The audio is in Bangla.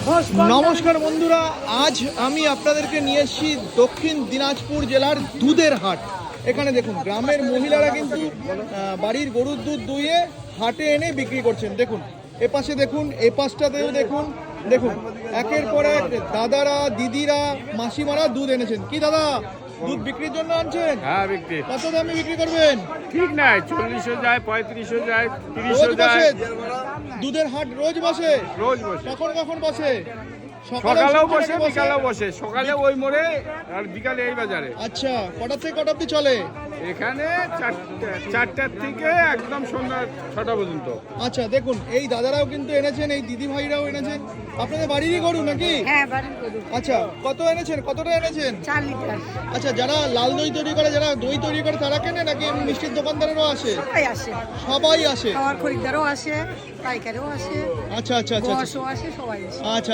নমস্কার বন্ধুরা, আজ আমি আপনাদেরকে নিয়ে এসেছি দক্ষিণ দিনাজপুর জেলার দুধের হাট। এখানে দেখুন গ্রামের মহিলারা কিন্তু বাড়ির গরুর দুধ দুইয়ে হাটে এনে বিক্রি করছেন। দেখুন এ পাশে দেখুন, এ পাশটাতেও দেখুন, দেখুন একের পর এক দাদারা, দিদিরা, মাসিমারা দুধ এনেছেন। কি দাদা, দুধ বিক্রির জন্য আনছেন? হ্যাঁ, বিক্রি। কত দামে বিক্রি করবেন? ঠিক নাই, 40-ও যায়, 35-ও যায়, রোজ 30-ও বসে যায়। দুধের হাট? রোজ বসে? রোজ বসে। কখন কখন বসে? সকালেও বসে, বিকালেও বসে। সকালে ওই মোড়ে আর বিকালে এই বাজারে। আচ্ছা, কটা থেকে কটা অবধি চলে? এখানে 4টার থেকে একদম সন্ধ্যা 6টা পর্যন্ত। আচ্ছা দেখুন, এই দাদারাও কিন্তু এনেছেন, এই দিদি ভাইরাও এনেছেন। আপনাদের বাড়িরই গরু নাকি? হ্যাঁ, বাড়ির গরু। আচ্ছা, কত এনেছেন, কতটা এনেছেন? 4 লিটার। আচ্ছা, যারা লাল দই তৈরি করে, যারা দই তৈরি করে তারা কেনে নাকি এমনি মিষ্টির দোকানদারেরও আসে? সবাই আসে, সবাই আসে। খাওয়ার খরিদ্দারও আসে, পাইকারও আসে, আচ্ছা আচ্ছা আচ্ছা বসও আসে, সবাই আসে। আচ্ছা।